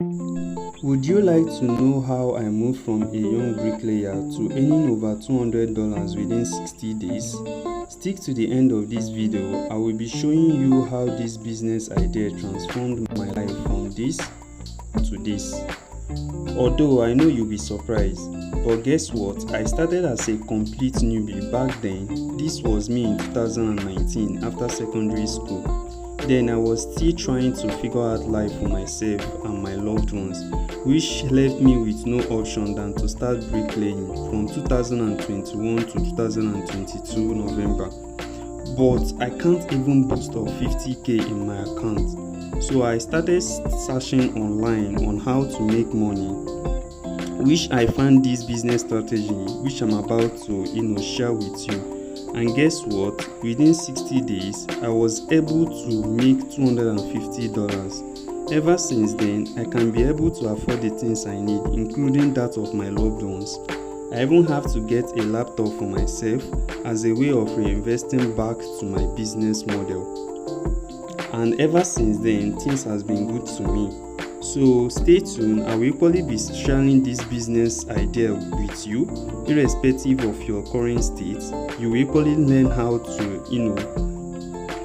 Would you like to know how I moved from a young bricklayer to earning over $200 within 60 days? Stick to the end of this video. I will be showing you how this business idea transformed my life from this to this. Although I know you'll be surprised, but guess what? I started as a complete newbie back then. This was me in 2019 after secondary school. Then I was still trying to figure out life for myself and my loved ones, which left me with no option than to start bricklaying from 2021 to 2022 November. But I can't even boost up 50k in my account. So I started searching online on how to make money, which I found this business strategy which I'm about to share with you. And guess what? Within 60 days, I was able to make $250. Ever since then, I can be able to afford the things I need, including that of my loved ones. I even have to get a laptop for myself as a way of reinvesting back to my business model. And ever since then, things has been good to me. So stay tuned. I will equally be sharing this business idea with you, irrespective of your current state. You will equally learn how to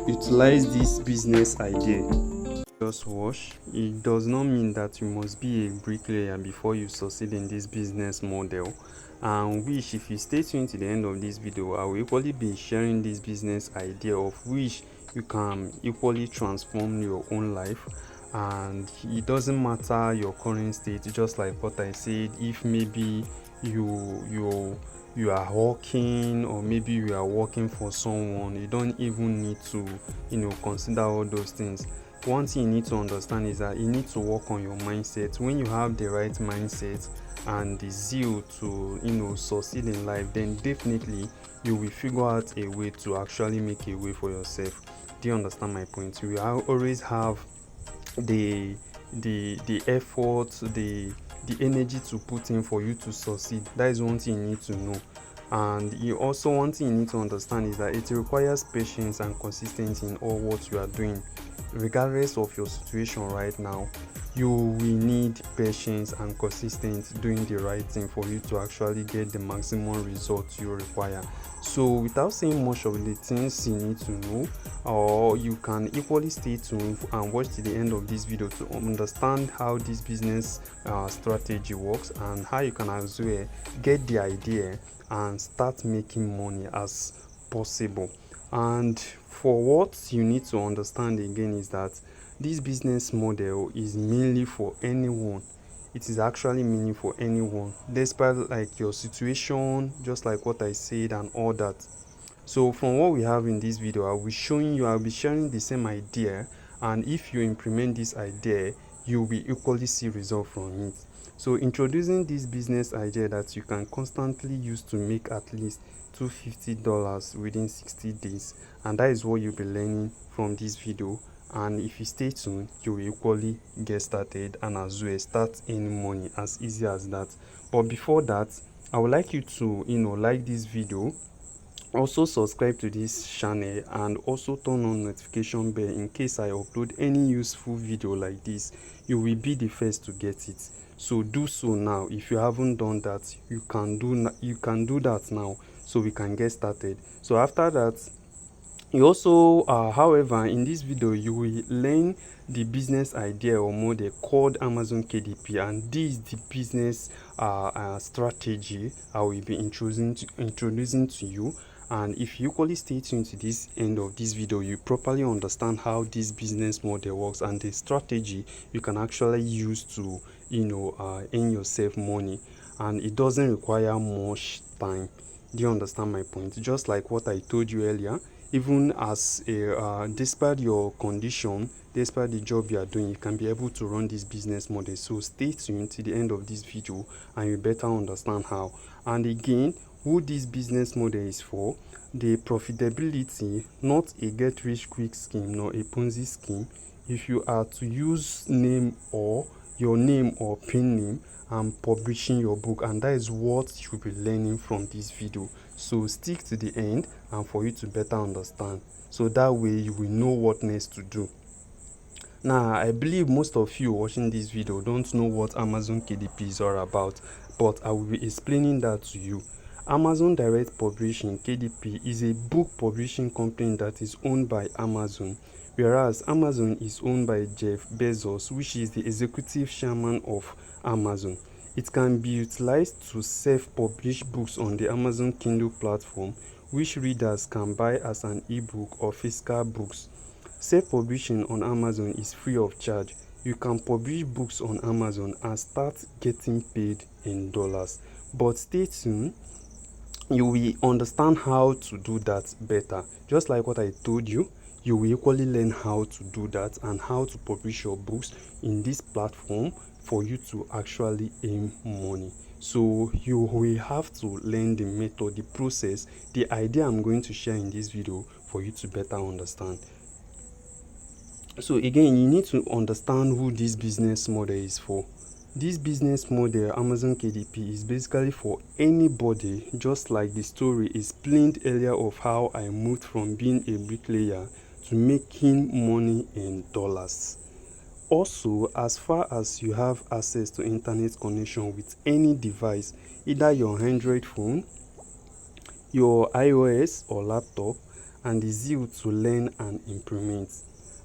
utilize this business idea. Just watch. It does not mean that you must be a bricklayer before you succeed in this business model. And which, if you stay tuned to the end of this video, I will equally be sharing this business idea of which you can equally transform your own life. And it doesn't matter your current state, just like what I said. If maybe you are working, or maybe you are working for someone, you don't even need to consider all those things. One thing you need to understand is that you need to work on your mindset. When you have the right mindset and the zeal to succeed in life, then definitely you will figure out a way to actually make a way for yourself. Do you understand my point? You will always have the effort, the energy to put in for you to succeed. That is one thing you need to know. And one thing you need to understand is that it requires patience and consistency in all what you are doing. Regardless of your situation right now, you will need patience and consistency doing the right thing for you to actually get the maximum results you require. So without saying much of the things you need to know, or you can equally stay tuned and watch to the end of this video to understand how this business strategy works and how you can as well get the idea and start making money as possible. And for what you need to understand again is that this business model is mainly for anyone. It is actually meaning for anyone, despite like your situation, just like what I said and all that. So from what we have in this video, I'll be sharing the same idea, and if you implement this idea, you will equally see result from it. So introducing this business idea that you can constantly use to make at least $250 within 60 days, and that is what you'll be learning from this video. And if you stay tuned, you will equally get started and as well start earning money as easy as that. But before that, I would like you to like this video, also subscribe to this channel, and also turn on notification bell in case I upload any useful video like this. You will be the first to get it. So do so now. If you haven't done that, you can do that now, so we can get started. So after that, you also however, in this video you will learn the business idea or model called Amazon KDP, and this is the business strategy I will be introducing to you. And if you equally stay tuned to this end of this video, you properly understand how this business model works and the strategy you can actually use to earn yourself money, and it doesn't require much time. Do you understand my point? Just like what I told you earlier, even as a despite your condition, despite the job you are doing, you can be able to run this business model. So stay tuned to the end of this video and you better understand how. And again, who this business model is for: the profitability, not a get rich quick scheme nor a Ponzi scheme. If you are to use your name or pen name and publishing your book, and that is what you'll be learning from this video. So stick to the end and for you to better understand, so that way you will know what next to do. Now, I believe most of you watching this video don't know what Amazon KDP is all about, but I will be explaining that to you. Amazon Direct Publishing KDP is a book publishing company that is owned by Amazon, whereas Amazon is owned by Jeff Bezos, which is the executive chairman of Amazon. It can be utilized to self-publish books on the Amazon Kindle platform, which readers can buy as an ebook or physical books. Self-publishing on Amazon is free of charge. You can publish books on Amazon and start getting paid in dollars. But stay tuned, you will understand how to do that better. Just like what I told you, you will equally learn how to do that and how to publish your books in this platform for you to actually earn money. So you will have to learn the method, the process, the idea I'm going to share in this video for you to better understand. So again, you need to understand who this business model is for. This business model, Amazon KDP, is basically for anybody, just like the story explained earlier of how I moved from being a bricklayer to making money in dollars. Also, as far as you have access to internet connection with any device, either your Android phone, your iOS or laptop, and the zeal to learn and implement.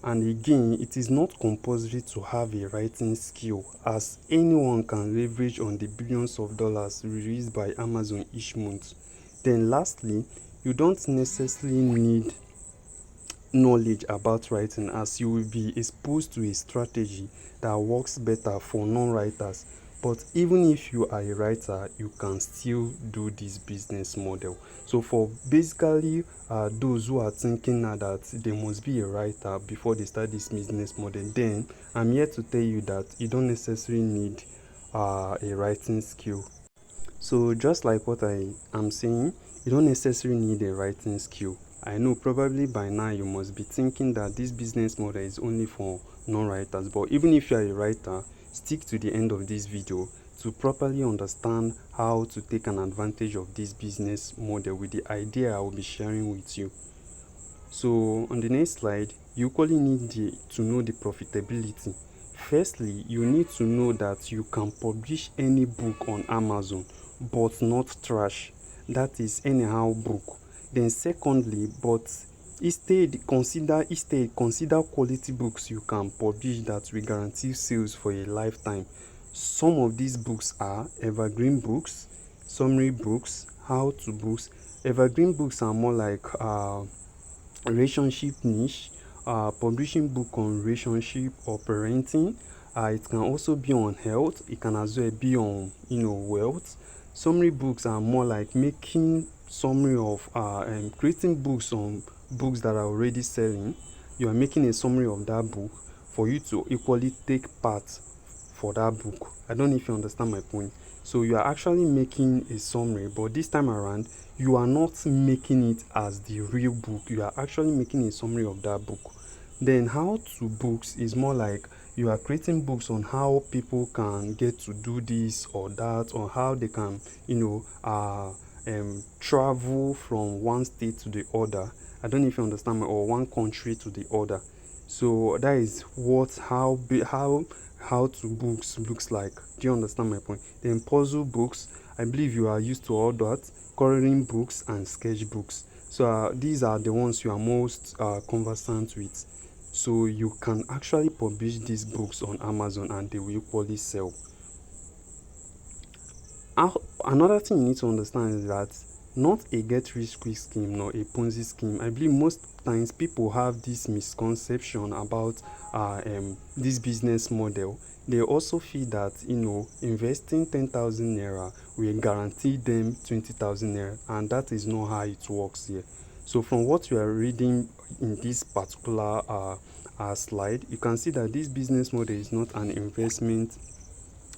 And again, it is not compulsory to have a writing skill, as anyone can leverage on the billions of dollars released by Amazon each month. Then lastly, you don't necessarily need knowledge about writing, as you will be exposed to a strategy that works better for non-writers. But even if you are a writer, you can still do this business model. So for basically those who are thinking now that they must be a writer before they start this business model, then I'm here to tell you that you don't necessarily need a writing skill. So just like what I am saying, you don't necessarily need a writing skill. I know probably by now you must be thinking that this business model is only for non-writers, but even if you are a writer, stick to the end of this video to properly understand how to take an advantage of this business model with the idea I will be sharing with you. So on the next slide, you equally need to know the profitability. Firstly, you need to know that you can publish any book on Amazon, but not trash. That is anyhow book. Then secondly, but instead consider quality books you can publish that will guarantee sales for a lifetime. Some of these books are evergreen books, summary books, how-to books. Evergreen books are more like relationship niche, publishing book on relationship or parenting. It can also be on health. It can as well be on wealth. Summary books are more like making summary of creating books on books that are already selling. You are making a summary of that book for you to equally take part for that book. I don't know if you understand my point. So you are actually making a summary, but this time around you are not making it as the real book. You are actually making a summary of that book. Then how to books is more like you are creating books on how people can get to do this or that, or how they can travel from one state to the other. I don't know if you understand me, or one country to the other. So that is what how to books looks like. Do you understand my point? Then puzzle books, I believe you are used to all that. Coloring books and sketch books. So these are the ones you are most conversant with. So you can actually publish these books on Amazon and they will equally sell. Another thing you need to understand is that not a get rich quick scheme nor a Ponzi scheme. I believe most times people have this misconception about this business model. They also feel that investing 10,000 naira will guarantee them 20,000 naira, and that is not how it works here. So from what you are reading in this particular slide, you can see that this business model is not an investment.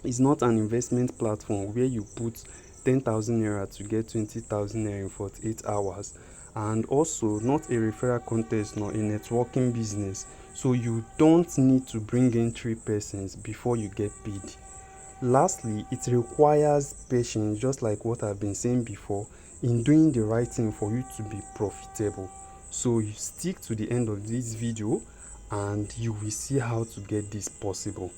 It's not an investment platform where you put 10,000 naira to get 20,000 naira in 48 hours, and also not a referral contest nor a networking business. So you don't need to bring in 3 persons before you get paid. Lastly, it requires patience, just like what I've been saying before, in doing the right thing for you to be profitable. So you stick to the end of this video and you will see how to get this possible.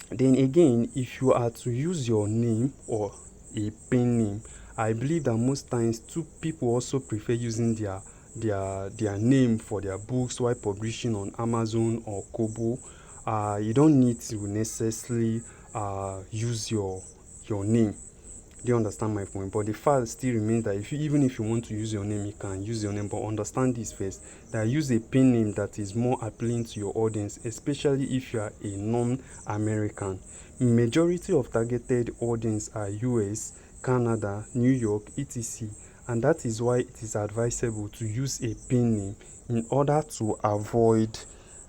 Then again, if you are to use your name or a pen name, I believe that most times two people also prefer using their name for their books while publishing on Amazon or Kobo. You don't need to necessarily use your name. Do you understand my point? But the fact still remains that even if you want to use your name, you can use your name. But understand this first, that use a pen name that is more appealing to your audience, especially if you are a non-American. Majority of targeted audience are US, Canada, New York, etc. And that is why it is advisable to use a pen name in order to avoid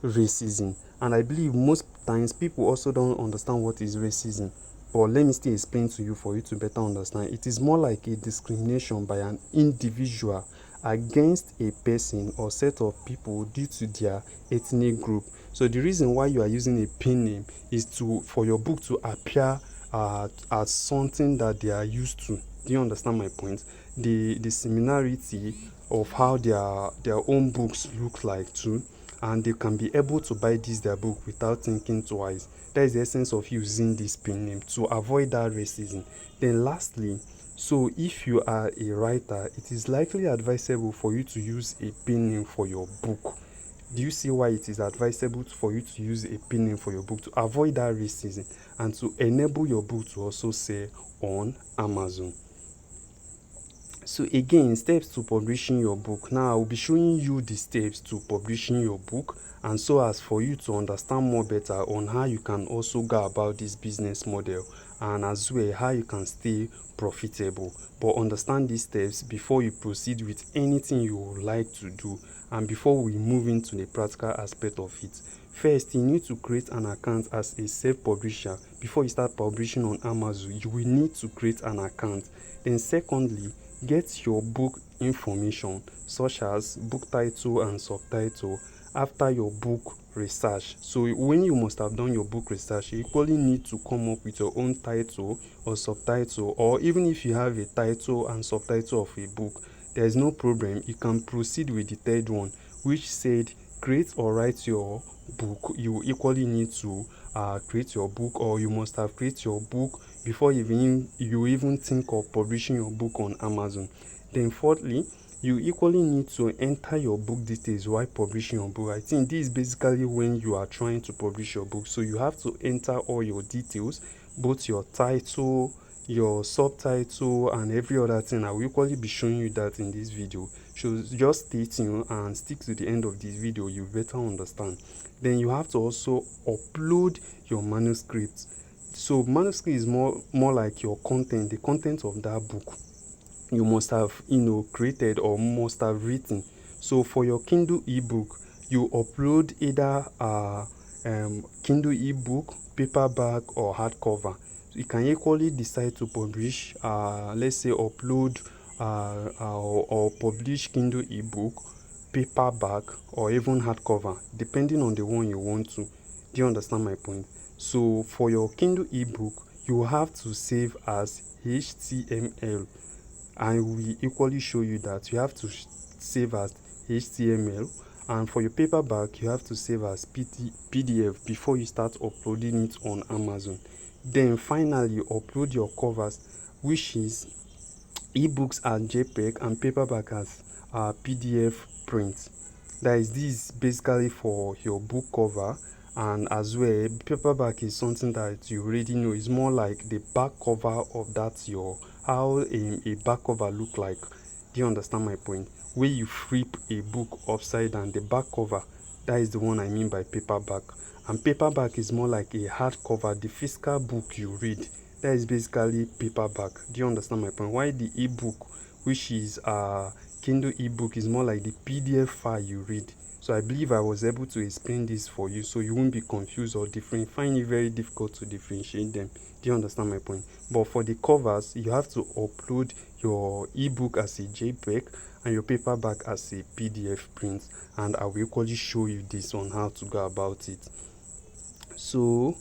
racism. And I believe most times people also don't understand what is racism. But let me still explain to you for you to better understand. It is more like a discrimination by an individual against a person or set of people due to their ethnic group. So the reason why you are using a pen name is for your book to appear as something that they are used to. Do you understand my point? The similarity of how their own books look like too, and they can be able to buy their book without thinking twice. That is the essence of using this pen name, to avoid that racism. Then lastly, so if you are a writer, it is likely advisable for you to use a pen name for your book. Do you see why it is advisable for you to use a pen name for your book? To avoid that racism and to enable your book to also sell on Amazon. So again, steps to publishing your book. Now I will be showing you the steps to publishing your book, and so as for you to understand more better on how you can also go about this business model, and as well how you can stay profitable. But understand these steps before you proceed with anything you would like to do, and before we move into the practical aspect of it. First, you need to create an account as a self-publisher. Before you start publishing on Amazon, you will need to create an account. Then secondly, get your book information such as book title and subtitle after your book research. So when you must have done your book research, you equally need to come up with your own title or subtitle, or even if you have a title and subtitle of a book, there is no problem. You can proceed with the third one, which said create or write your book. You equally need to create your book, or you must have created your book before you even think of publishing your book on Amazon. Then fourthly, you equally need to enter your book details while publishing your book. I think this is basically when you are trying to publish your book. So you have to enter all your details, both your title, your subtitle, and every other thing. I will equally be showing you that in this video. So just stay tuned and stick to the end of this video, you better understand. Then you have to also upload your manuscript. So manuscript is more like your content, the content of that book you must have created or must have written. So for your Kindle ebook, you upload either Kindle ebook, paperback, or hardcover. You can equally decide to publish let's say upload or publish Kindle ebook, paperback, or even hardcover, depending on the one you want to. Do you understand my point? So for your Kindle ebook, you have to save as HTML. I will equally show you that you have to save as HTML, and for your paperback you have to save as PDF before you start uploading it on Amazon. Then finally, upload your covers, which is ebooks as JPEG and paperback as PDF print. This basically for your book cover. And as well, paperback is something that you already know. It's more like the back cover of that, how a back cover look like. Do you understand my point? Where you flip a book upside down, the back cover, that is the one I mean by paperback. And paperback is more like a hardcover, the physical book you read. That is basically paperback. Do you understand my point? Why the ebook, which is Kindle ebook, is more like the PDF file you read. So I believe I was able to explain this for you, so you won't be confused or find it very difficult to differentiate them. Do you understand my point? But for the covers, you have to upload your ebook as a JPEG and your paperback as a PDF print, and I will equally show you this on how to go about it. So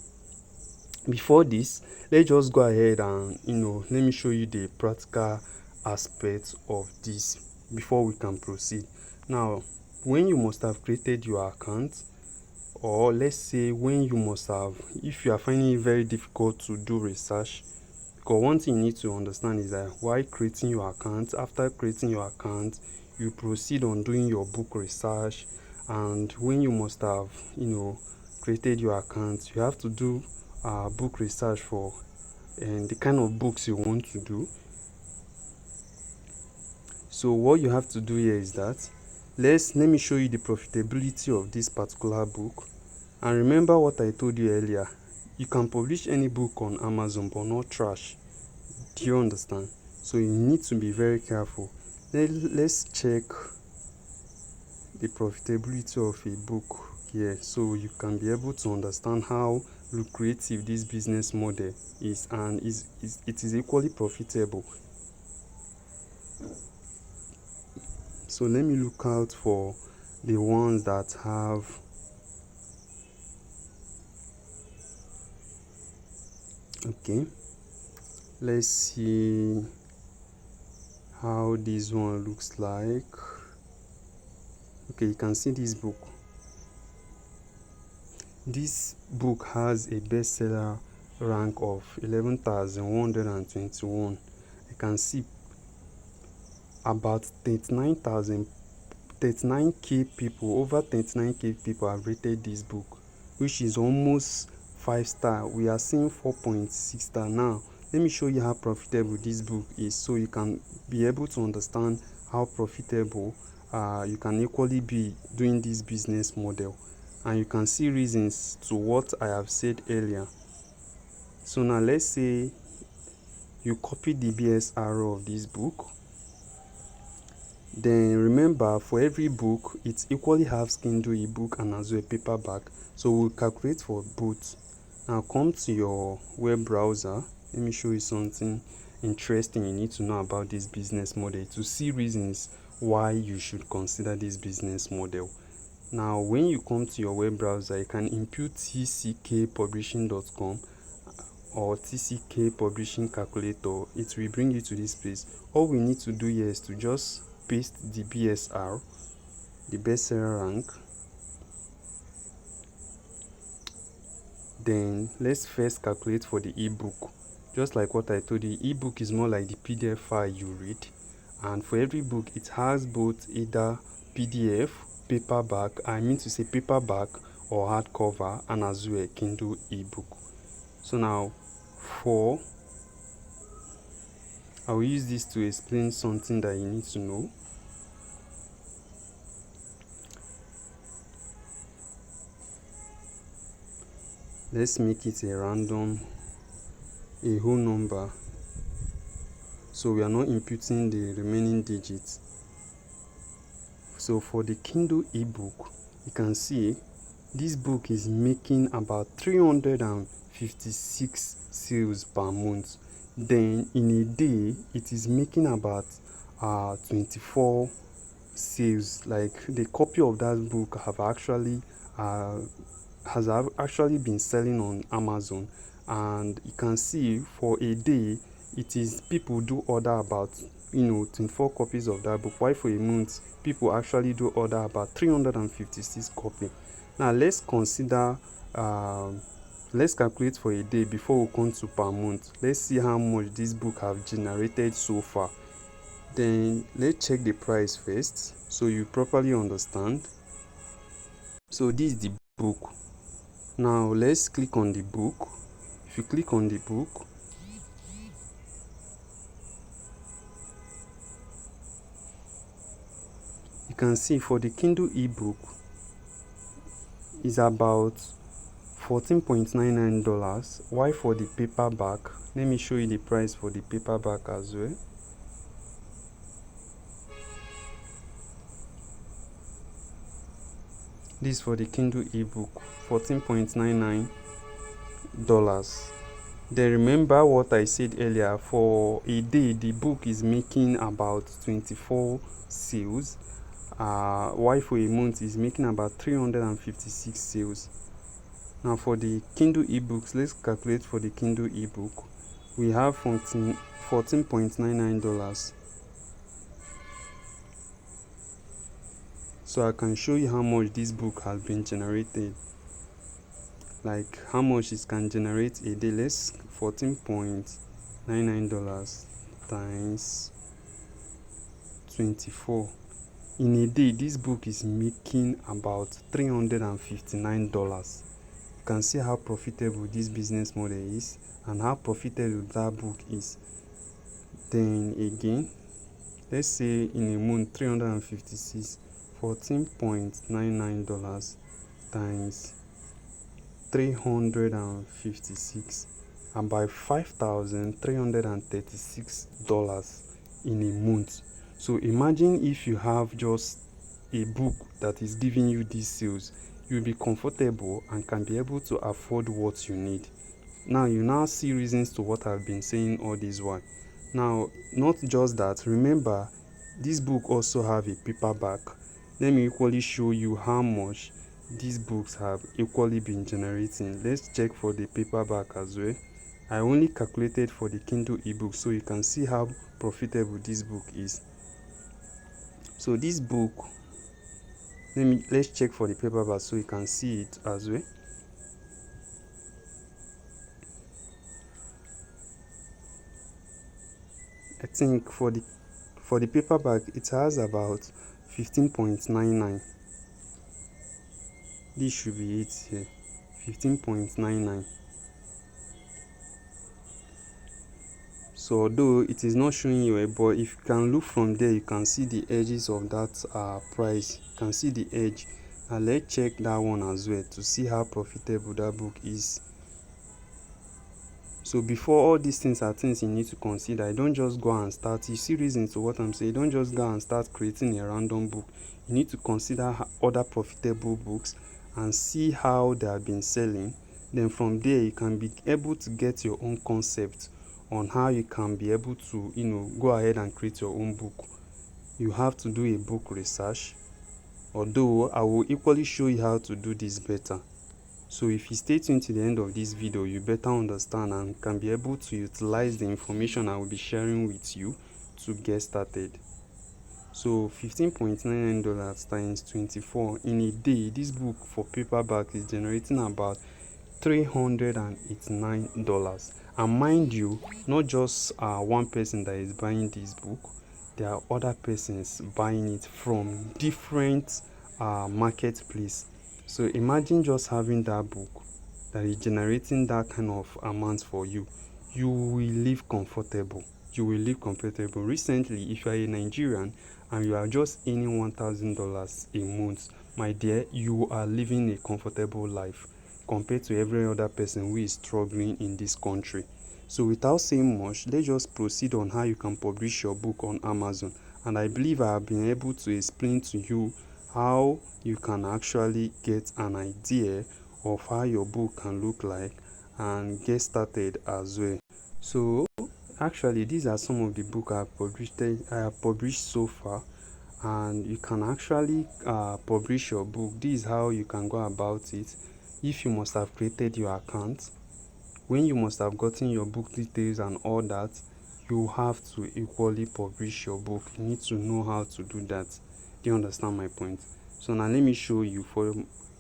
before this, let's just go ahead and let me show you the practical aspects of this before we can proceed. Now when you must have created your account, or let's say when you must have, if you are finding it very difficult to do research, because one thing you need to understand is that while creating your account, after creating your account, you proceed on doing your book research. And when you must have created your account, you have to do book research for the kind of books you want to do. So what you have to do here is that let me show you the profitability of this particular book. And remember what I told you earlier, you can publish any book on Amazon but not trash. Do you understand? So you need to be very careful. Let's check the profitability of a book here, so you can be able to understand how lucrative this business model is, and it is equally profitable. So let me look out for the ones that have let's see how this one looks like. You can see this book. This book has a bestseller rank of 11,121. I can see about 39K people, over 39K people have rated this book, which is almost 5-star. We are seeing 4.6 star now. Let me show you how profitable this book is, so you can be able to understand how profitable you can equally be doing this business model, and you can see reasons to what I have said earlier. So now let's say you copy the BSR of this book. Then remember, for every book it equally has Kindle ebook and as well paperback, so we'll calculate for both. Now come to your web browser. Let me show you something interesting you need to know about this business model to see reasons why you should consider this business model. Now when you come to your web browser, you can input tckpublishing.com or TCK Publishing Calculator. It will bring you to this place. All we need to do here is to just paste the BSR, the bestseller rank. Then let's first calculate for the ebook. Just like what I told you, ebook is more like the PDF file you read, and for every book it has both either PDF, paperback or hardcover, and as well Kindle ebook. So now I will use this to explain something that you need to know. Let's make it a whole number, so we are not imputing the remaining digits. So for the Kindle ebook, you can see this book is making about 356 sales per month. Then in a day it is making about 24 sales. Like the copy of that book has actually been selling on Amazon, and you can see for a day it is people do order about 24 copies of that book, while for a month people actually do order about 356 copies. Now let's calculate for a day before we come to per month. Let's see how much this book have generated so far. Then let's check the price first so you properly understand. So this is the book. Now let's click on the book. If you click on the book, you can see for the Kindle ebook is about $14.99, while for the paperback, let me show you the price for the paperback as well. This for the Kindle ebook, $14.99. Then remember what I said earlier, for a day the book is making about 24 sales, while for a month is making about 356 sales. Now for the Kindle ebooks, let's calculate for the Kindle ebook. We have $14.99. so I can show you how much this book has been generated, like how much it can generate a day. Let's $14.99 times 24. In a day, this book is making about $359. You can see how profitable this business model is and how profitable that book is. Then again, let's say in a month, 356, $14.99 times 356, and by $5,336 in a month. So imagine if you have just a book that is giving you these sales, you'll be comfortable and can be able to afford what you need. Now you now see reasons to what I've been saying all this while. Now, not just that, remember this book also have a paperback. Let me equally show you how much these books have equally been generating. Let's check for the paperback as well. I only calculated for the Kindle ebook so you can see how profitable this book is. So this book, let's check for the paperback so you can see it as well. I think for the paperback it has about 15.99. This should be it here, 15.99. So although it is not showing you, but if you can look from there, you can see the edges of that price. You can see the edge. And let's check that one as well to see how profitable that book is. So before, all these things are things you need to consider. You don't just go and start. You see reasons to what I'm saying. You don't just go and start creating a random book. You need to consider other profitable books and see how they have been selling. Then from there, you can be able to get your own concept on how you can be able to, go ahead and create your own book. You have to do a book research, although I will equally show you how to do this better. So if you stay tuned to the end of this video, you better understand and can be able to utilize the information I will be sharing with you to get started. So $15.99 times 24 in a day, this book for paperback is generating about $389. And mind you, not just one person that is buying this book, there are other persons buying it from different marketplace. So imagine just having that book that is generating that kind of amount for you. You will live comfortable. Recently, if you are a Nigerian and you are just earning $1,000 a month, my dear, you are living a comfortable life compared to every other person who is struggling in this country. So without saying much, let's just proceed on how you can publish your book on Amazon. And I believe I have been able to explain to you how you can actually get an idea of how your book can look like and get started as well. So actually, these are some of the books I have published so far, and you can actually publish your book. This is how you can go about it. If you must have created your account, when you must have gotten your book details and all that, you have to equally publish your book. You need to know how to do that. Do you understand my point? So now let me show you.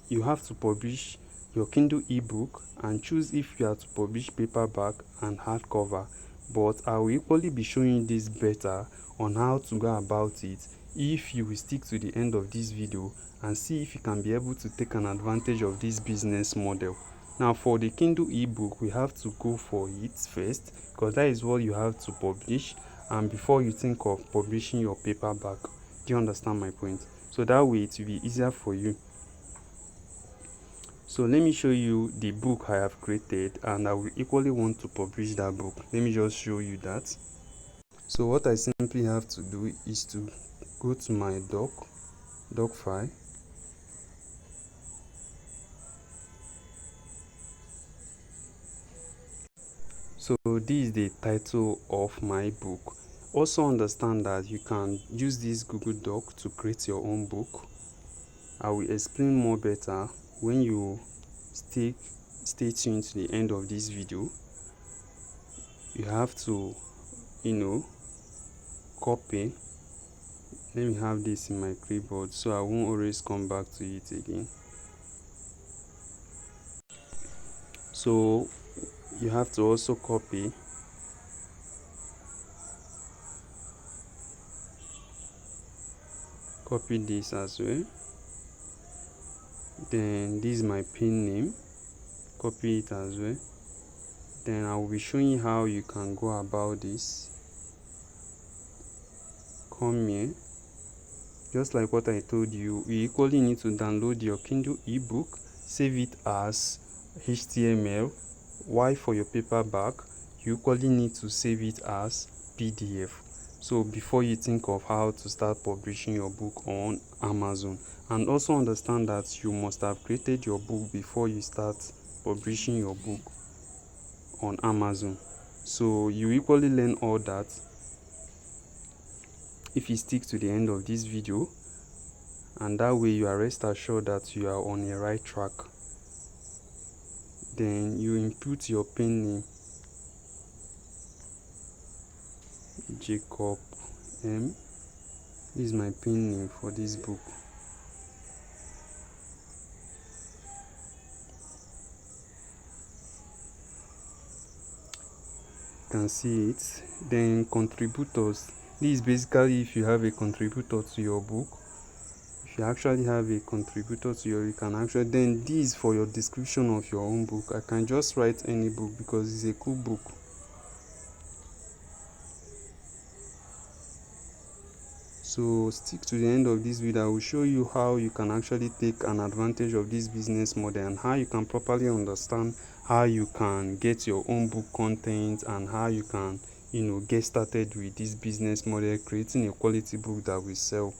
You have to publish your Kindle ebook and choose if you are to publish paperback and hardcover. But I will equally be showing you this better on how to go about it if you will stick to the end of this video and see if you can be able to take an advantage of this business model. Now for the Kindle ebook, we have to go for it first because that is what you have to publish, and before you think of publishing your paperback. Do you understand my point? So that way it will be easier for you. So let me show you the book I have created, and I will equally want to publish that book. Let me just show you that. So what I simply have to do is to go to my doc file. So this is the title of my book. Also understand that you can use this Google Doc to create your own book. I will explain more better when you stay tuned to the end of this video. You have to copy let me have this in my clipboard so I won't always come back to it again. So you have to also copy this as well. Then this is my pin name, copy it as well. Then I will be showing you how you can go about this. Come here, just like what I told you, you equally need to download your Kindle ebook, save it as HTML, while for your paperback you equally need to save it as PDF. So before you think of how to start publishing your book on Amazon, and also understand that you must have created your book before you start publishing your book on Amazon. So you equally learn all that if you stick to the end of this video, and that way you are rest assured that you are on the right track. Then you input your pen name, Jacob M. This is my pen name for this book. You can see it. Then contributors. This is basically if you have a contributor to your book. If you actually have a contributor to your, you can actually, then this for your description of your own book. I can just write any book because it's a cool book. So stick to the end of this video. I will show you how you can actually take an advantage of this business model, and how you can properly understand how you can get your own book content, and how you can, get started with this business model, creating a quality book that will sell.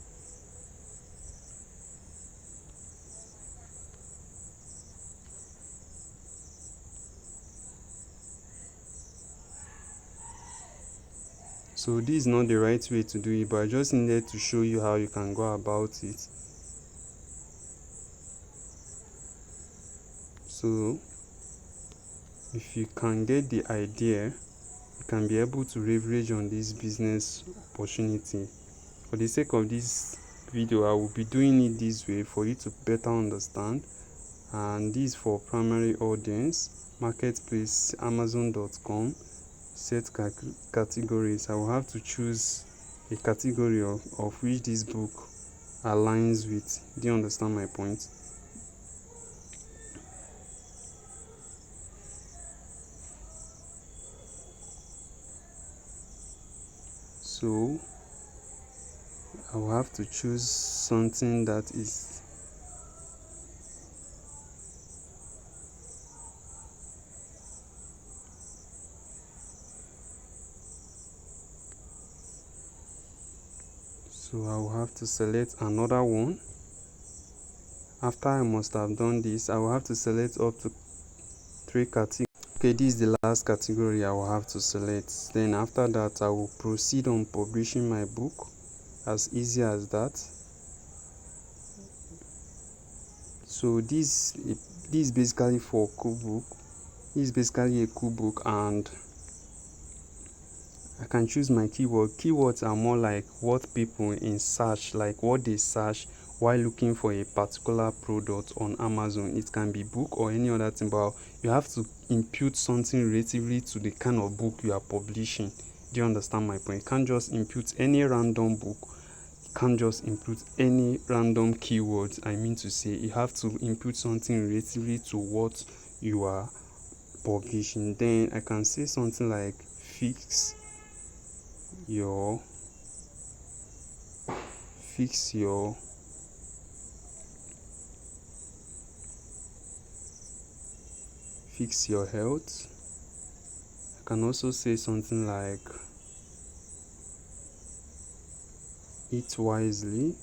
So this is not the right way to do it, but I just needed to show you how you can go about it. So if you can get the idea, you can be able to leverage on this business opportunity. For the sake of this video, I will be doing it this way for you to better understand. And this for primary audience, marketplace, amazon.com, set categories. I will have to choose a category of which this book aligns with. Do you understand my point? So I will have to choose something that is so I will have to select another one. After I must have done this, I will have to select up to 3 categories. Okay, this is the last category I will have to select. Then after that, I will proceed on publishing my book. As easy as that. So this is basically for a cool book. This is basically a cool book, and I can choose my keyword. Keywords are more like what people in search, like what they search while looking for a particular product on Amazon. It can be book or any other thing, but you have to impute something relatively to the kind of book you are publishing. Do you understand my point? You can't just impute any random book. You can't just input any random keywords. I mean to say, you have to input something relatively to what you are publishing. Then I can say something like fix your health. I can also say something like eat wisely.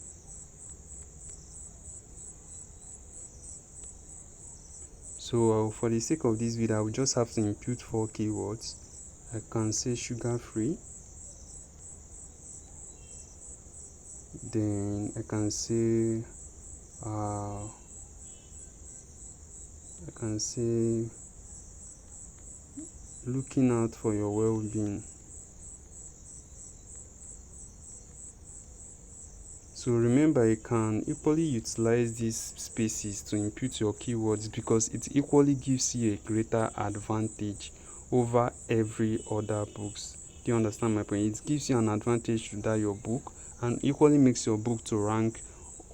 So for the sake of this video, I will just have to input 4 keywords. I can say sugar free. Then I can say looking out for your well-being. So remember, you can equally utilize these spaces to input your keywords because it equally gives you a greater advantage over every other books. Do you understand my point? It gives you an advantage to that your book and equally makes your book to rank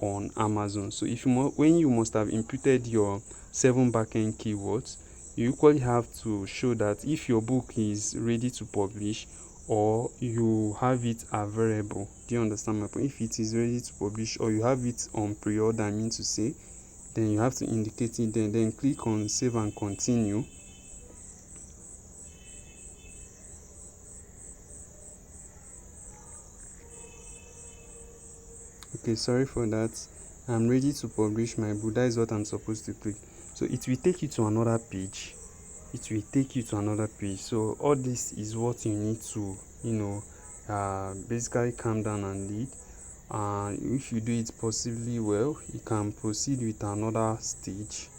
on Amazon. So if you when you must have inputted your 7 backend keywords, you equally have to show that if your book is ready to publish or you have it available. Do you understand my point? If it is ready to publish or you have it on pre-order, I mean to say, then you have to indicate it, then click on save and continue. Okay, sorry for that. I'm ready to publish my book. That is what I'm supposed to click. So it will take you to another page. So all this is what you need to basically calm down and lead. If you do it possibly well, you can proceed with another stage.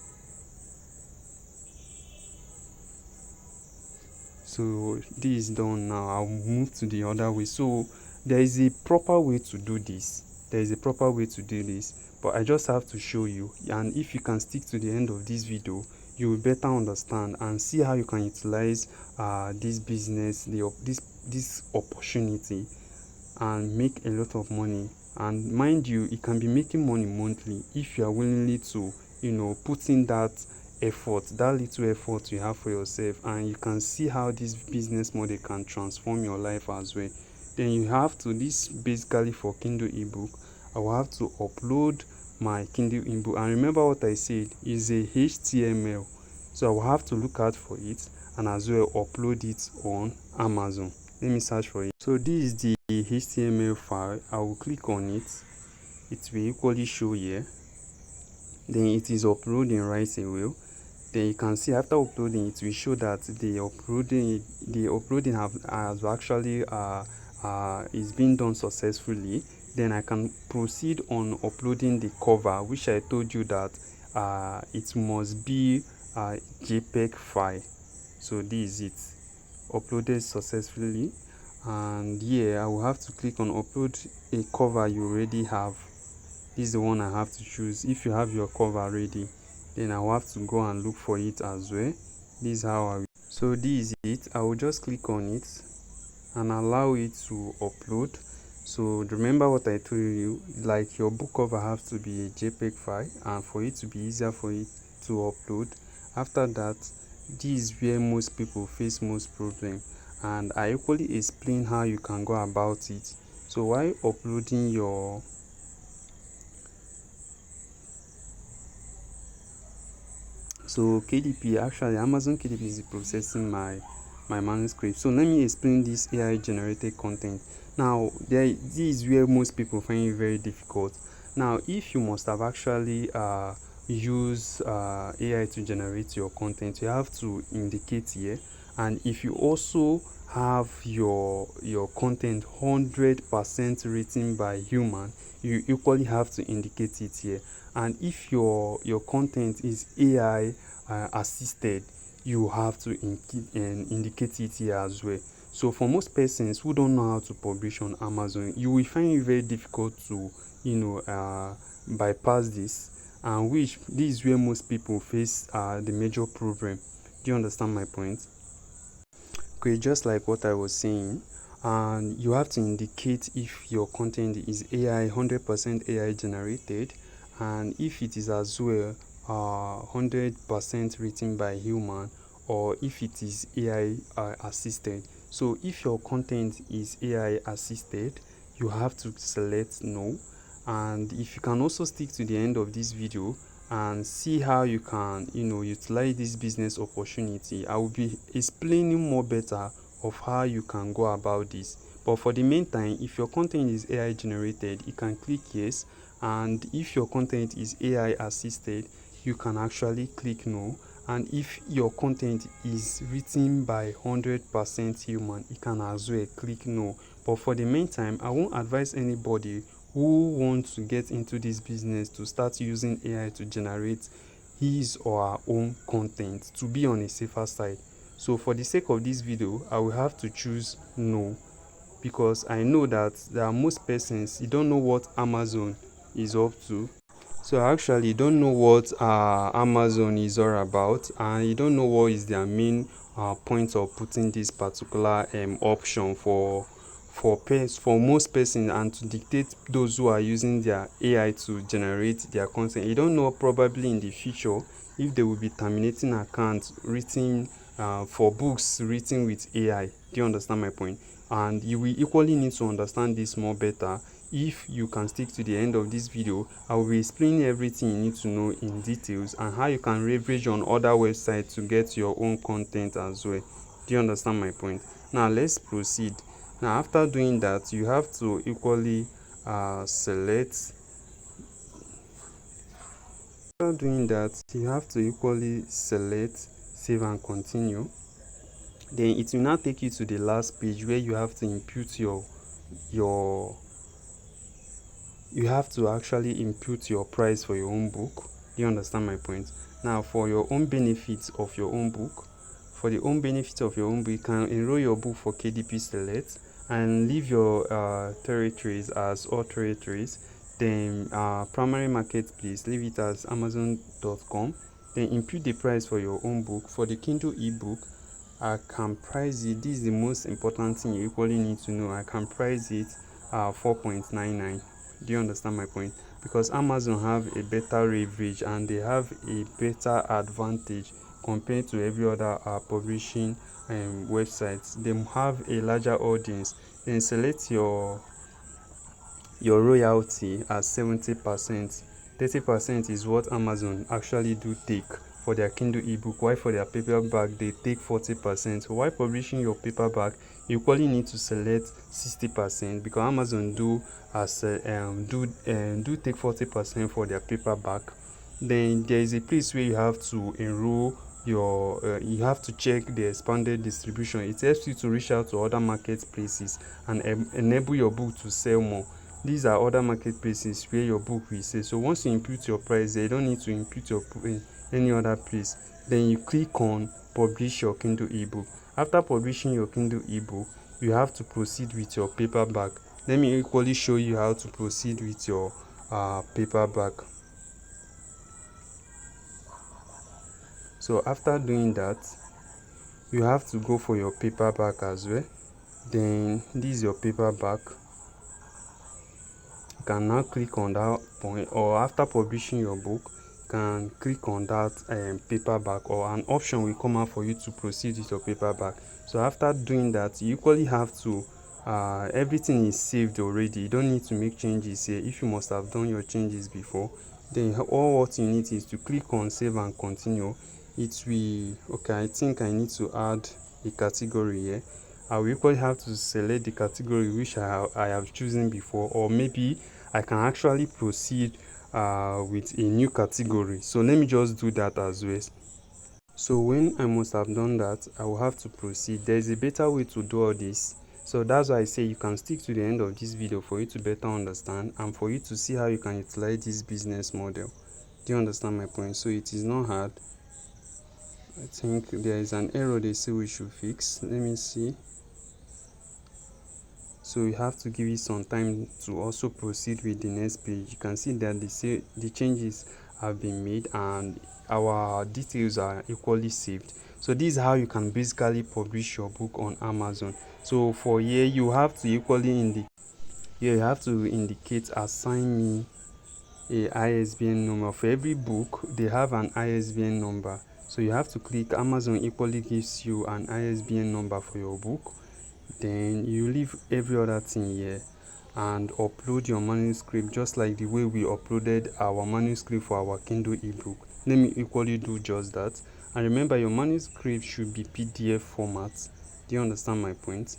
So this is done. Now I'll move to the other way. So there is a proper way to do this. But I just have to show you, and if you can stick to the end of this video, you will better understand and see how you can utilize this business, this opportunity, and make a lot of money. And mind you, you can be making money monthly if you are willingly to put in that little effort you have for yourself, and you can see how this business model can transform your life as well. Then you have to, this basically for Kindle ebook, I will have to upload my Kindle ebook, and remember what I said is a HTML, so I will have to look out for it and as well upload it on Amazon. Let me search for it. So this is the HTML file. I will click on it. It will equally show here. Then it is uploading right away. Then you can see after uploading, it will show that the uploading has actually is being done successfully. Then I can proceed on uploading the cover, which I told you that it must be a JPEG file. So this is it, uploaded successfully. And here I will have to click on upload a cover you already have. This is the one I have to choose. If you have your cover ready, then I will have to go and look for it as well. This is how I will. So this is it. I will just click on it and allow it to upload. So remember what I told you, like your book cover has to be a JPEG file, and for it to be easier for it to upload. After that, this is where most people face most problem, and I equally explain how you can go about it. So while uploading your KDP, actually Amazon KDP is processing my manuscript. So let me explain this AI generated content. Now this is where most people find it very difficult. Now if you must have actually use AI to generate your content, you have to indicate here. And if you also have your content 100% written by human, you equally have to indicate it here. And if your content is AI assisted, you have to indicate it here as well. So for most persons who don't know how to publish on Amazon, you will find it very difficult to bypass this, and which this is where most people face the major problem. Do you understand my point? Okay, just like what I was saying, and you have to indicate if your content is 100% AI generated, and if it is as well 100% written by human, or if it is AI assisted. So if your content is AI assisted, you have to select no. And if you can also stick to the end of this video and see how you can utilize this business opportunity, I will be explaining more better of how you can go about this. But for the meantime, if your content is AI generated, you can click yes, and if your content is AI assisted, you can actually click no. And if your content is written by 100% human, you can as well click no. But for the meantime, I won't advise anybody who wants to get into this business to start using AI to generate his or her own content, to be on a safer side. So for the sake of this video, I will have to choose no, because I know that there are most persons, you don't know what Amazon is up to. So I actually don't know what Amazon is all about, and you don't know what is their main point of putting this particular option for most persons, and to dictate those who are using their AI to generate their content. You don't know, probably in the future, if they will be terminating accounts written for books written with AI. Do you understand my point? And you will equally need to understand this more better. If you can stick to the end of this video, I will be explaining everything you need to know in details, and how you can leverage on other websites to get your own content as well. Do you understand my point? Now let's proceed. Now after doing that, you have to equally select. After doing that, you have to equally select save and continue. Then it will now take you to the last page where you have to input your you have to actually input your price for your own book. Do you understand my point? Now for your own benefits of your own book, you can enroll your book for KDP Select and leave your territories as all territories. Then primary marketplace, leave it as amazon.com. Then input the price for your own book. For the Kindle ebook, I can price it. This is the most important thing you equally need to know. I can price it 4.99. Do you understand my point? Because Amazon have a better leverage and they have a better advantage compared to every other publishing websites. They have a larger audience. Then select your royalty as 70%. 30% is what Amazon actually do take for their Kindle ebook, while for their paperback they take 40%. So while publishing your paperback, you equally need to select 60%, because Amazon do take 40% for their paperback. Then there is a place where you have to enroll your you have to check the expanded distribution. It helps you to reach out to other marketplaces and enable your book to sell more. These are other marketplaces where your book will sell. So once you input your price, you don't need to input your any other place. Then you click on publish your Kindle ebook. After publishing your Kindle ebook, you have to proceed with your paperback. Let me equally show you how to proceed with your paperback. So after doing that, you have to go for your paperback as well. Then this is your paperback. You can now click on that point, or after publishing your book, you can click on that paperback, or an option will come out for you to proceed with your paperback. So after doing that, you equally have to everything is saved already. You don't need to make changes here if you must have done your changes before. Then all what you need is to click on save and continue. It will okay. I think I need to add a category here. I will equally have to select the category which I have chosen before, or maybe I can actually proceed with a new category. So let me just do that as well. So when I must have done that, I will have to proceed. There is a better way to do all this. So that's why I say you can stick to the end of this video for you to better understand and for you to see how you can utilize this business model. Do you understand my point? So it is not hard. I think there is an error they say we should fix. Let me see. So you have to give it some time to also proceed with the next page. You can see that they say the changes have been made and our details are equally saved. So this is how you can basically publish your book on Amazon. So for here you have to equally indicate assign me a ISBN number. For every book they have an ISBN number, so you have to click Amazon equally gives you an ISBN number for your book. Then you leave every other thing here and upload your manuscript just like the way we uploaded our manuscript for our Kindle ebook. Let me equally do just that. And remember, your manuscript should be PDF format. Do you understand my point?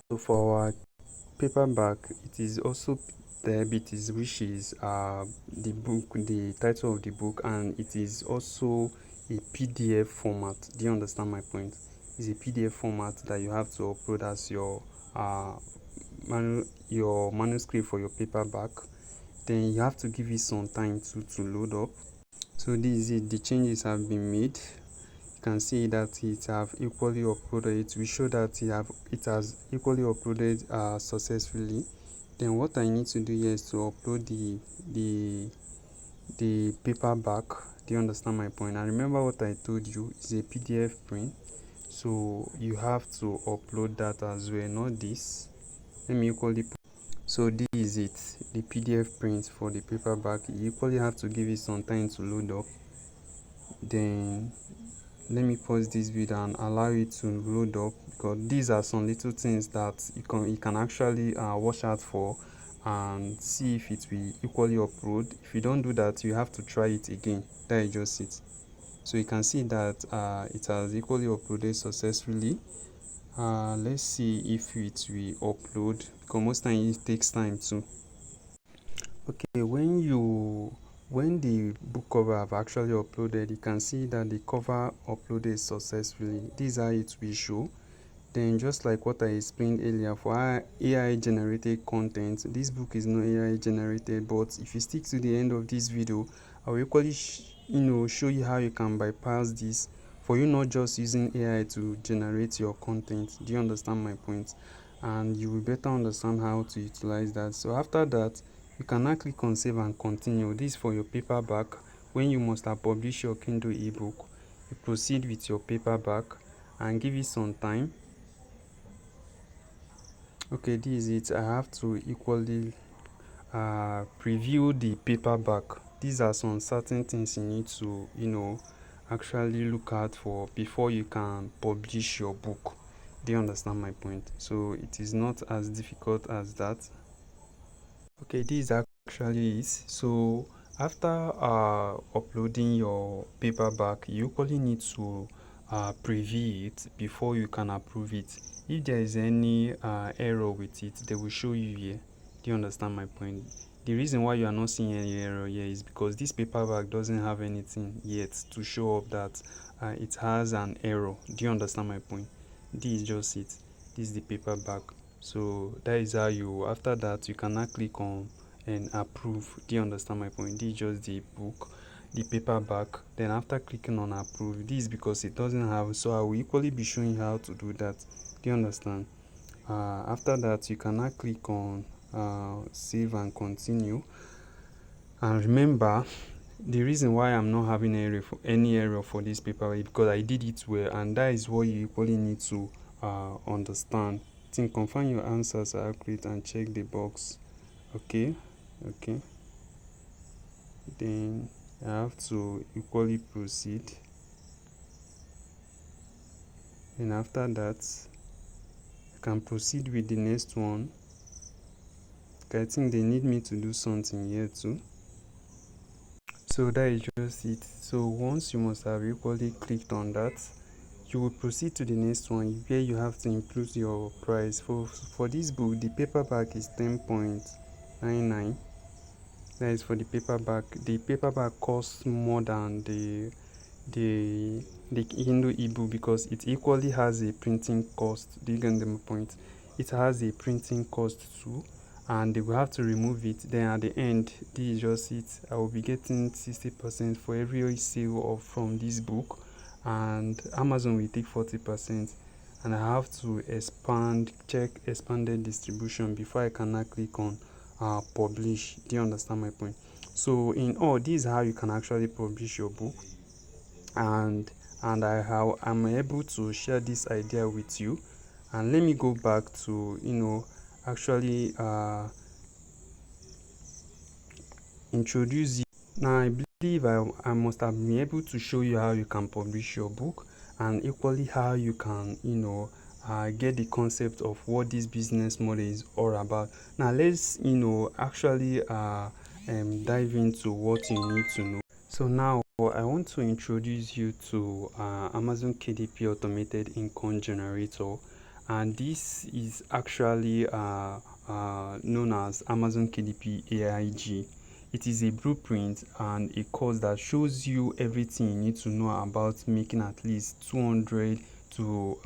So for our paperback, it is also diabetes, which is the book, the title of the book, and it is also a PDF format. Do you understand my point? It's a PDF format that you have to upload as your manuscript for your paperback. Then you have to give it some time to load up. So this is it. The changes have been made. You you can see that it have equally uploaded. It will show that it has equally uploaded successfully. Then what I need to do here is to upload the paperback. Do you understand my point? And remember what I told you is a PDF print, so you have to upload that as well, not this. Let me equally put. So this is it, the PDF print for the paperback. You equally have to give it some time to load up. Then let me pause this video and allow it to load up, because these are some little things that you can actually watch out for and see if it will equally upload. If you don't do that, you have to try it again. That is just it. So you can see that it has equally uploaded successfully. Let's see if it will upload, because most times it takes time too. Okay, when the book cover have actually uploaded, you can see that the cover uploaded successfully. This is how it will show. Then just like what I explained earlier, for AI generated content, this book is not AI generated, but if you stick to the end of this video, I will equally show you how you can bypass this, for you not just using AI to generate your content. Do you understand my point? And you will better understand how to utilize that. So after that, you can now click on save and continue. This is for your paperback. When you must have published your Kindle ebook, you proceed with your paperback and give it some time. Okay, this is it. I have to equally preview the paperback. These are some certain things you need to actually look out for before you can publish your book. Do you understand my point? So it is not as difficult as that. Okay, this actually is. So after uploading your paperback, you equally need to preview it before you can approve it. If there is any error with it, they will show you here. Do you understand my point? The reason why you are not seeing any error here is because this paperback doesn't have anything yet to show up that it has an error. Do you understand my point? This is just it. This is the paperback. So that is how after that you can now click on and approve. Do you understand my point? This is just the book, the paperback. Then after clicking on approve, this is because it doesn't have, so I will equally be showing you how to do that. Do you understand? After that you can now click on save and continue. And remember, the reason why I'm not having any error for this paper is because I did it well, and that is what you equally need to understand. Think, confirm your answers are accurate and check the box. Okay, then I have to equally proceed, and after that I can proceed with the next one. I think they need me to do something here too. So that is just it. So once you must have equally clicked on that, you will proceed to the next one, where you have to include your price. For this book, the paperback is 10.99. that is for the paperback. The paperback costs more than the Kindle ebook, because it equally has a printing cost. Do you get the point? It has a printing cost too, and they will have to remove it. Then at the end, this is just it. I will be getting 60% for every sale from this book, and Amazon will take 40%. And I have to check expanded distribution before I can now click on publish. Do you understand my point? So in all, this is how you can actually publish your book, and I'm able to share this idea with you. And let me go back to actually introduce you. Now I believe I must have been able to show you how you can publish your book, and equally how you can get the concept of what this business model is all about. Now let's actually dive into what you need to know. So now I want to introduce you to Amazon KDP Automated Income Generator, and this is actually known as Amazon KDP AIG. It is a blueprint and a course that shows you everything you need to know about making at least $200 to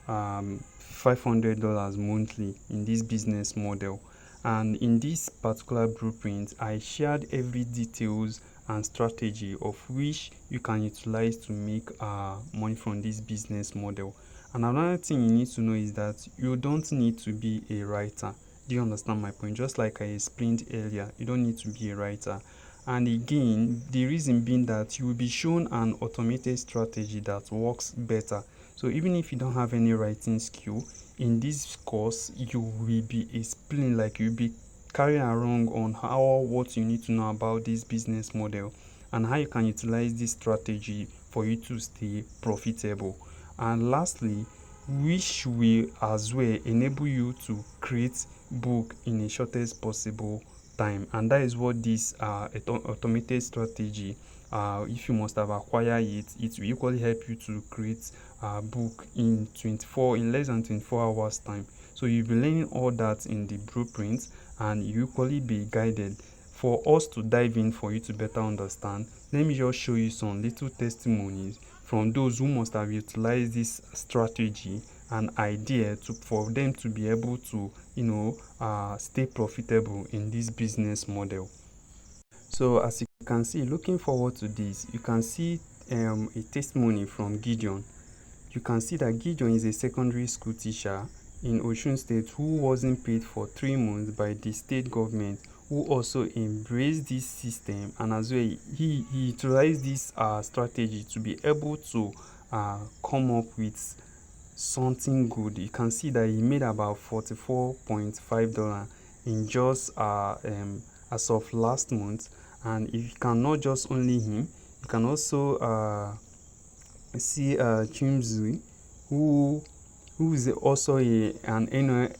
$500 monthly in this business model. And in this particular blueprint, I shared every details and strategy of which you can utilize to make money from this business model. And another thing you need to know is that you don't need to be a writer. Do you understand my point? Just like I explained earlier, you don't need to be a writer. And again, the reason being that you will be shown an automated strategy that works better. So even if you don't have any writing skill, in this course you will be explained, like you'll be carrying along on what you need to know about this business model and how you can utilize this strategy for you to stay profitable. And lastly, which will as well enable you to create book in a shortest possible time. And that is what this automated strategy, if you must have acquired it, it will equally help you to create a book in less than 24 hours time. So you'll be learning all that in the blueprint, and you equally be guided. For us to dive in, for you to better understand, let me just show you some little testimonies from those who must have utilized this strategy and idea for them to be able to stay profitable in this business model. So as you can see, looking forward to this, you can see a testimony from Gideon. You can see that Gideon is a secondary school teacher in Osun State who wasn't paid for 3 months by the state government, who also embraced this system, and as well he utilized this strategy to be able to come up with something good. You can see that he made about $44.5 in just as of last month. And if you cannot just only him, you can also see Chimzui, who is also an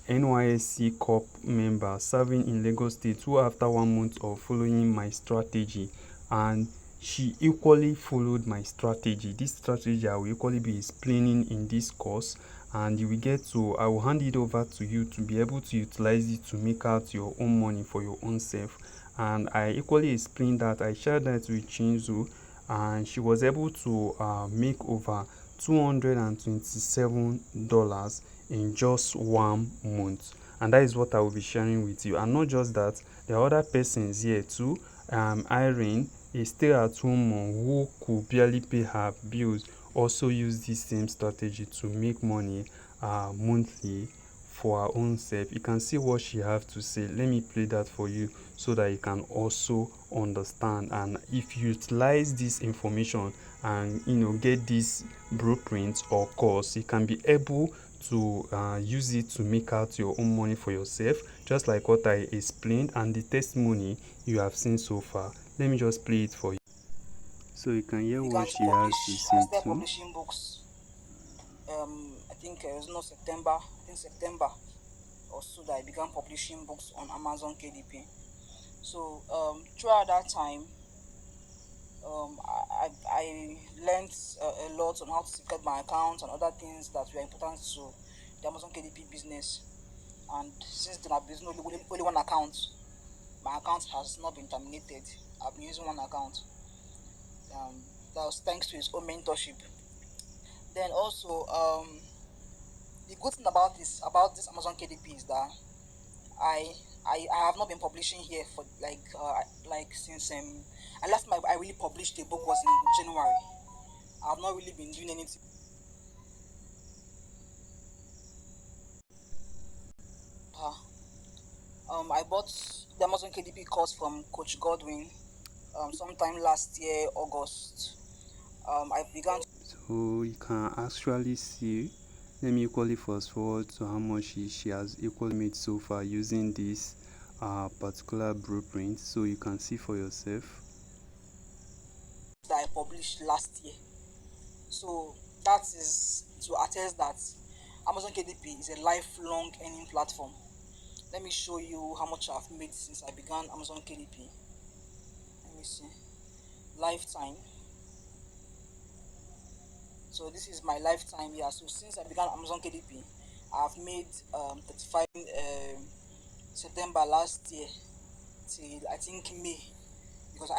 NYSC Corp member serving in Lagos State, who after 1 month of following my strategy, and she equally followed my strategy. This strategy I will equally be explaining in this course, and you will I will hand it over to you to be able to utilize it to make out your own money for your own self. And I equally explained that, I shared that with Chinzu, and she was able to make over $227 in just 1 month. And that is what I will be sharing with you. And not just that, there are other persons here too. Irene, a stay-at-home mom who could barely pay her bills, also use this same strategy to make money monthly for her own self. You can see what she have to say. Let me play that for you so that you can also understand. And if you utilize this information and get this blueprint or course, you can be able to use it to make out your own money for yourself, just like what I explained and the testimony you have seen so far. Let me just play it for you so you can hear what she has to say too. Publishing books. I think it was not September. I think September or so that I began publishing books on Amazon KDP. So throughout that time, I learned a lot on how to secure my account and other things that were important to the Amazon KDP business. And since then, I've been using only one account. My account has not been terminated. I've been using one account. That was thanks to his own mentorship. Then also, the good thing about this Amazon KDP is that I have not been publishing here for like since I last time I really published a book was in January. I have not really been doing anything. I bought the Amazon KDP course from Coach Godwin sometime last year, August. I began. So you can actually see, let me equally fast forward to how much she has equally made so far using this particular blueprint, so you can see for yourself. That I published last year. So that is to attest that Amazon KDP is a lifelong earning platform. Let me show you how much I've made since I began Amazon KDP. Let me see. Lifetime. So this is my lifetime here. So since I began Amazon KDP, I've made 35 September last year till I think May. Because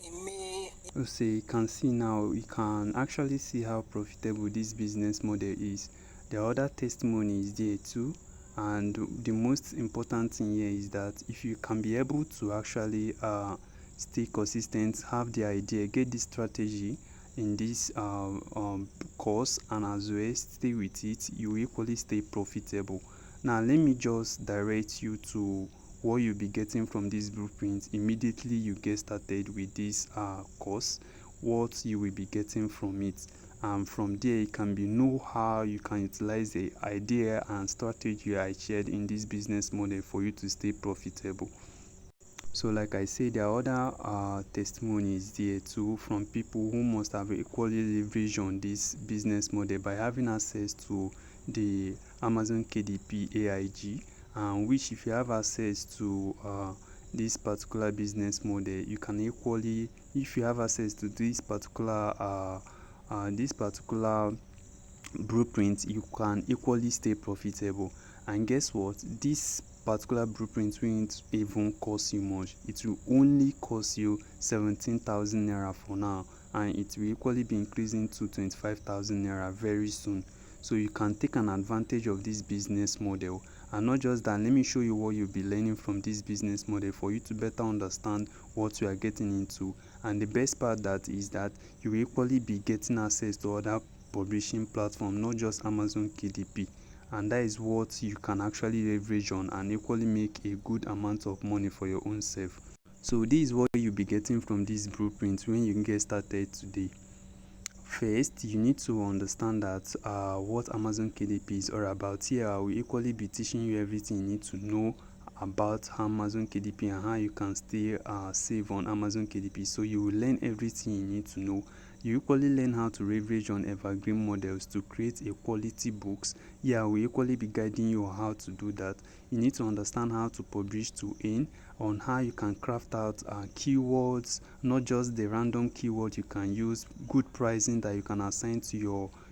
in May. So you can see now, you can actually see how profitable this business model is. There are other testimonies there too. And the most important thing here is that if you can be able to actually stay consistent, have the idea, get this strategy in this course, and as well stay with it, you equally stay profitable. Now let me just direct you to what you'll be getting from this blueprint immediately you get started with this course, what you will be getting from it. And from there you can know how you can utilize the idea and strategy I shared in this business model for you to stay profitable. So like I said, there are other testimonies there too from people who must have equally leveraged on this business model by having access to the Amazon KDP AIG, which if you have access to this particular business model, you can equally, if you have access to this particular blueprint, you can equally stay profitable. And guess what, this particular blueprint won't even cost you much. It will only cost you 17,000 naira for now, and it will equally be increasing to 25,000 naira very soon. So you can take an advantage of this business model. And not just that, let me show you what you'll be learning from this business model for you to better understand what you are getting into. And the best part that is that you will equally be getting access to other publishing platform, not just Amazon KDP. And that is what you can actually leverage on and equally make a good amount of money for your own self. So this is what you'll be getting from this blueprint when you get started today. First, you need to understand that what Amazon KDP is all about. Here I will equally be teaching you everything you need to know about Amazon KDP and how you can stay safe on Amazon KDP. So you will learn everything you need to know. You equally learn how to leverage on evergreen models to create a quality books. Yeah, we equally be guiding you on how to do that. You need to understand how to publish to earn, on how you can craft out keywords, not just the random keyword you can use, good pricing that you can assign to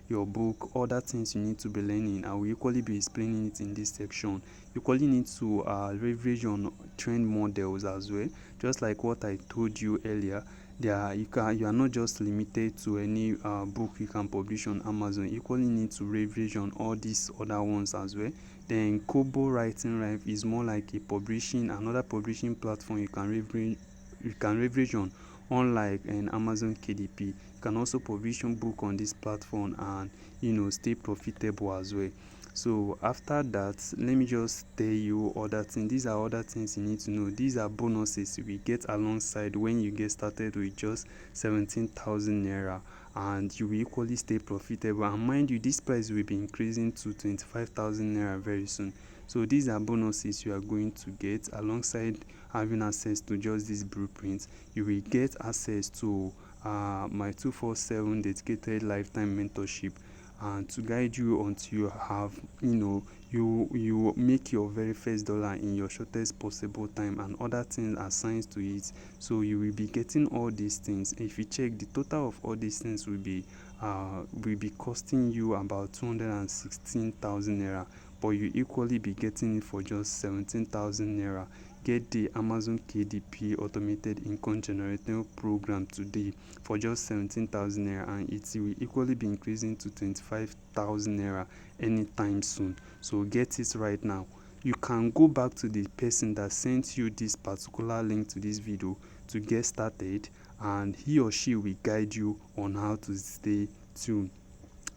your book, other things you need to be learning. I will equally be explaining it in this section. You equally need to leverage on trend models as well, just like what I told you earlier. You are not just limited to any book you can publish on Amazon. You equally need to leverage on all these other ones as well. Then Kobo Writing Life is more like another publishing platform you can leverage on, unlike an Amazon KDP. You can also publish a book on this platform and stay profitable as well. So after that, let me just tell you other things. These are other things you need to know. These are bonuses you will get alongside when you get started with just 17,000 naira, and you will equally stay profitable. And mind you, this price will be increasing to 25,000 naira very soon. So these are bonuses you are going to get alongside having access to just this blueprint. You will get access to my 247 dedicated lifetime mentorship, and to guide you until you have you make your very first dollar in your shortest possible time, and other things assigned to it. So you will be getting all these things. If you check, the total of all these things will be costing you about 216,000 naira, but you equally be getting it for just 17,000 naira. Get the Amazon KDP automated income generating program today for just 17,000 naira, and it will equally be increasing to 25,000 naira anytime soon. So get it right now. You can go back to the person that sent you this particular link to this video to get started, and he or she will guide you on how to stay tuned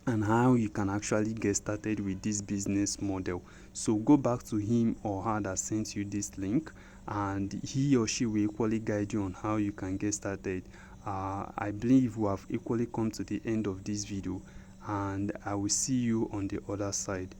and how you can actually get started with this business model. So go back to him or her that sent you this link, and he or she will equally guide you on how you can get started. I believe we have equally come to the end of this video, and I will see you on the other side.